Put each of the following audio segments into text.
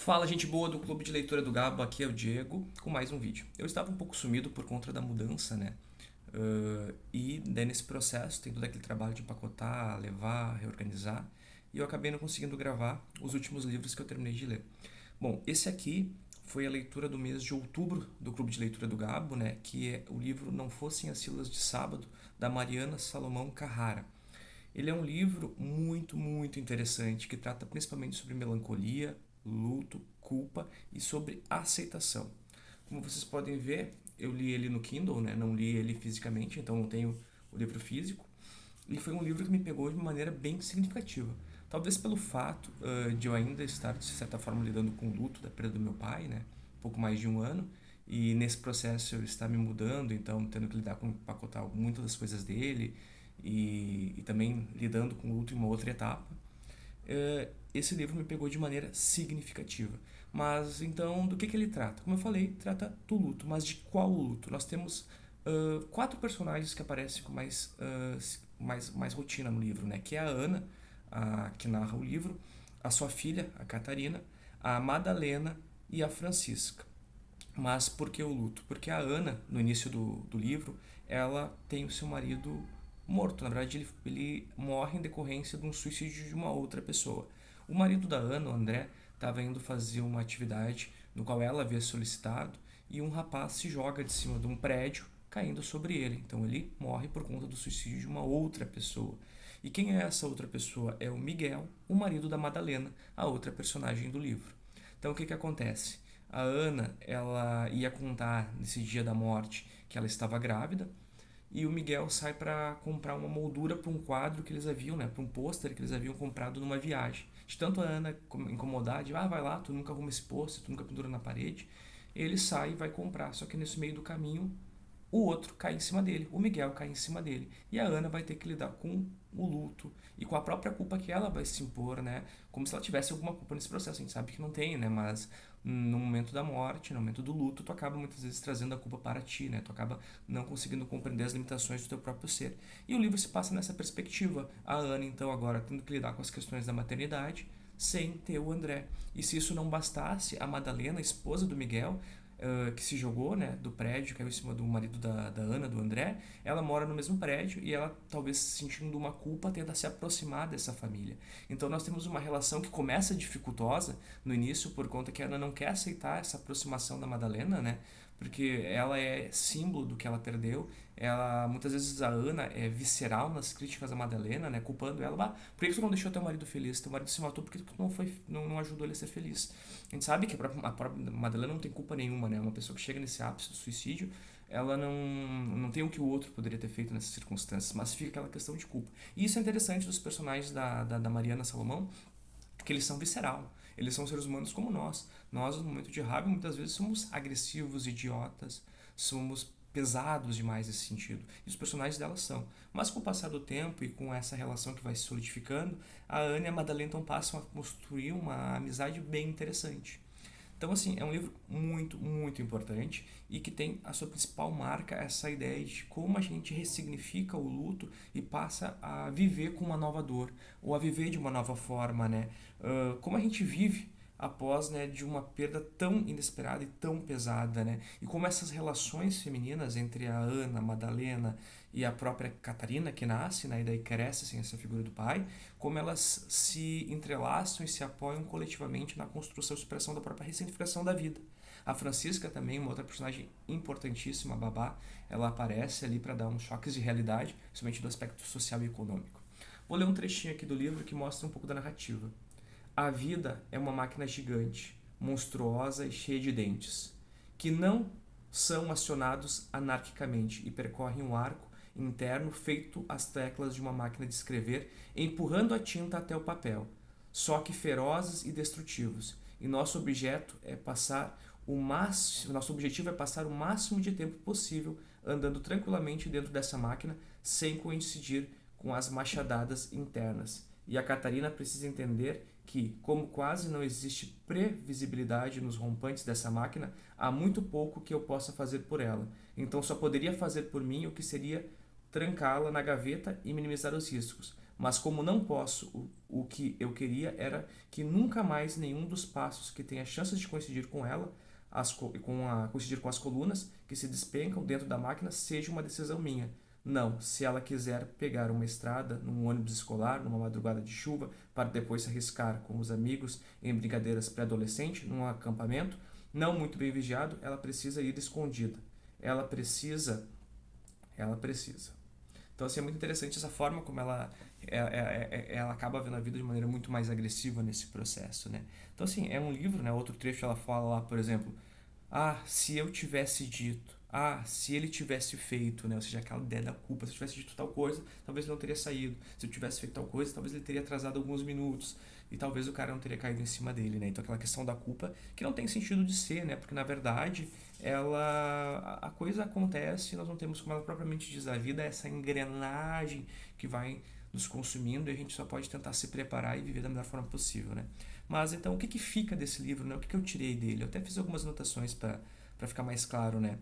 Fala, gente boa do Clube de Leitura do Gabo, aqui é o Diego, com mais um vídeo. Eu estava um pouco sumido por conta da mudança, né? E daí nesse processo tem todo aquele trabalho de empacotar, levar, reorganizar, e eu acabei não conseguindo gravar os últimos livros que eu terminei de ler. Bom, esse aqui foi a leitura do mês de outubro do Clube de Leitura do Gabo, né? Que é o livro Não Fossem as Sílabas de Sábado, da Mariana Salomão Carrara. Ele é um livro muito, muito interessante que trata principalmente sobre melancolia, luto, culpa e sobre aceitação. Como vocês podem ver, eu li ele no Kindle, né? Não li ele fisicamente, então não tenho o livro físico. E foi um livro que me pegou de uma maneira bem significativa. Talvez pelo fato de eu ainda estar, de certa forma, lidando com o luto da perda do meu pai, né? Pouco mais de um ano. E nesse processo eu estar me mudando, então tendo que lidar com empacotar muitas das coisas dele e também lidando com o luto em uma outra etapa. Esse livro me pegou de maneira significativa. Mas então, do que ele trata? Como eu falei, trata do luto, mas de qual luto? Nós temos quatro personagens que aparecem com mais rotina no livro, né? Que é a Ana, que narra o livro, a sua filha, a Catarina, a Madalena e a Francisca. Mas por que o luto? Porque a Ana, no início do livro, ela tem o seu marido morto. Na verdade, ele morre em decorrência de um suicídio de uma outra pessoa. O marido da Ana, o André, estava indo fazer uma atividade no qual ela havia solicitado e um rapaz se joga de cima de um prédio, caindo sobre ele. Então ele morre por conta do suicídio de uma outra pessoa. E quem é essa outra pessoa? É o Miguel, o marido da Madalena, a outra personagem do livro. Então o que acontece? A Ana, ela ia contar nesse dia da morte que ela estava grávida e o Miguel sai para comprar uma moldura para um quadro que eles haviam, né, para um pôster que eles haviam comprado numa viagem. De tanto a Ana incomodar, de vai lá, tu nunca arruma esse pôster, tu nunca pendura na parede, ele sai e vai comprar. Só que nesse meio do caminho o outro cai em cima dele, o Miguel cai em cima dele. E a Ana vai ter que lidar com o luto e com a própria culpa que ela vai se impor, né? Como se ela tivesse alguma culpa nesse processo. A gente sabe que não tem, né? Mas no momento da morte, no momento do luto, tu acaba muitas vezes trazendo a culpa para ti, né? Tu acaba não conseguindo compreender as limitações do teu próprio ser. E o livro se passa nessa perspectiva. A Ana, então, agora tendo que lidar com as questões da maternidade, sem ter o André. E se isso não bastasse, a Madalena, a esposa do Miguel, que se jogou, né, do prédio, caiu em cima do marido da Ana, do André, ela mora no mesmo prédio e ela, talvez sentindo uma culpa, tenta se aproximar dessa família. Então nós temos uma relação que começa dificultosa no início, por conta que a Ana não quer aceitar essa aproximação da Madalena, né, porque ela é símbolo do que ela perdeu. Ela, muitas vezes a Ana é visceral nas críticas à Madalena, né, culpando ela. Por que tu não deixou teu marido feliz? Teu marido se matou porque tu não ajudou ele a ser feliz. A gente sabe que a própria Madalena não tem culpa nenhuma, né? Uma pessoa que chega nesse ápice do suicídio, ela não tem o que o outro poderia ter feito nessas circunstâncias, mas fica aquela questão de culpa. E isso é interessante dos personagens da Mariana Salomão, porque eles são visceral. Eles são seres humanos como nós. Nós, no momento de raiva, muitas vezes somos agressivos, idiotas, somos pesados demais nesse sentido. E os personagens delas são. Mas com o passar do tempo e com essa relação que vai se solidificando, a Anne e a Madeleine então passam a construir uma amizade bem interessante. Então, assim, é um livro muito, muito importante e que tem a sua principal marca essa ideia de como a gente ressignifica o luto e passa a viver com uma nova dor ou a viver de uma nova forma, né? Como a gente vive após, né, de uma perda tão inesperada e tão pesada, né? E como essas relações femininas entre a Ana, a Madalena e a própria Catarina, que nasce, né, e daí cresce sem essa figura do pai, como elas se entrelaçam e se apoiam coletivamente na construção e superação da própria ressignificação da vida. A Francisca também, uma outra personagem importantíssima, a Babá, ela aparece ali para dar uns choques de realidade, principalmente do aspecto social e econômico. Vou ler um trechinho aqui do livro que mostra um pouco da narrativa. A vida é uma máquina gigante, monstruosa e cheia de dentes, que não são acionados anarquicamente e percorrem um arco interno feito às teclas de uma máquina de escrever, empurrando a tinta até o papel, só que ferozes e destrutivos. E nosso objetivo é passar o máximo de tempo possível andando tranquilamente dentro dessa máquina, sem coincidir com as machadadas internas. E a Catarina precisa entender que, como quase não existe previsibilidade nos rompantes dessa máquina, há muito pouco que eu possa fazer por ela. Então só poderia fazer por mim o que seria trancá-la na gaveta e minimizar os riscos. Mas como não posso, o que eu queria era que nunca mais nenhum dos passos que tenha chances de coincidir com ela, coincidir com as colunas que se despencam dentro da máquina, seja uma decisão minha. Não, se ela quiser pegar uma estrada, num ônibus escolar, numa madrugada de chuva, para depois se arriscar com os amigos em brincadeiras pré-adolescente, num acampamento, não muito bem vigiado, ela precisa ir escondida. Ela precisa, ela precisa. Então, assim, é muito interessante essa forma como ela acaba vendo a vida de maneira muito mais agressiva nesse processo, né? Então, assim, é um livro, né? Outro trecho ela fala lá, por exemplo, ah, se eu tivesse dito, ah, se ele tivesse feito, né? Ou seja, aquela ideia da culpa, se eu tivesse dito tal coisa, talvez ele não teria saído. Se eu tivesse feito tal coisa, talvez ele teria atrasado alguns minutos. E talvez o cara não teria caído em cima dele, né? Então aquela questão da culpa, que não tem sentido de ser, né? Porque na verdade, a coisa acontece, nós não temos como ela propriamente diz, a vida é essa engrenagem que vai nos consumindo e a gente só pode tentar se preparar e viver da melhor forma possível, né? Mas então, o que fica desse livro, né? O que eu tirei dele? Eu até fiz algumas anotações para ficar mais claro, né?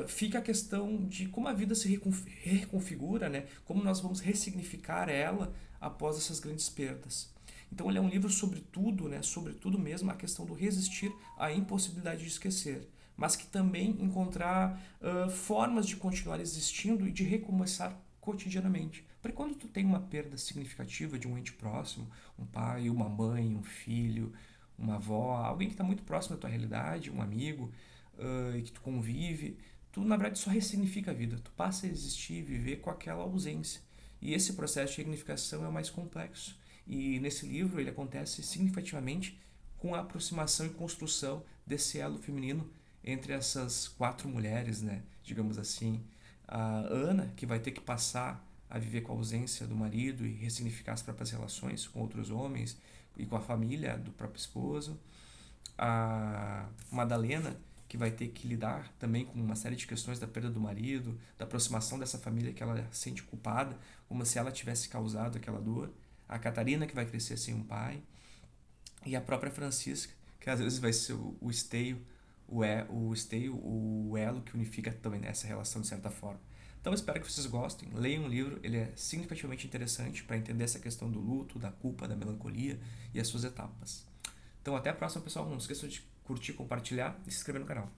Fica a questão de como a vida se reconfigura, né? Como nós vamos ressignificar ela após essas grandes perdas. Então ele é um livro sobre tudo, né? Sobre tudo mesmo a questão do resistir à impossibilidade de esquecer, mas que também encontrar formas de continuar existindo e de recomeçar cotidianamente. Porque quando tu tem uma perda significativa de um ente próximo, um pai, uma mãe, um filho, uma avó, alguém que está muito próximo da tua realidade, um amigo, e que tu convive, tu na verdade só ressignifica a vida, tu passa a existir e viver com aquela ausência. E esse processo de significação é o mais complexo. E nesse livro ele acontece significativamente com a aproximação e construção desse elo feminino entre essas quatro mulheres, né? Digamos assim, a Ana, que vai ter que passar a viver com a ausência do marido e ressignificar as próprias relações com outros homens e com a família do próprio esposo, a Madalena, que vai ter que lidar também com uma série de questões da perda do marido, da aproximação dessa família que ela sente culpada, como se ela tivesse causado aquela dor, a Catarina, que vai crescer sem um pai, e a própria Francisca, que às vezes vai ser o esteio, o elo que unifica também essa relação de certa forma. Então eu espero que vocês gostem, leiam o livro, ele é significativamente interessante para entender essa questão do luto, da culpa, da melancolia e as suas etapas. Então até a próxima, pessoal. Não esqueçam de curtir, compartilhar e se inscrever no canal.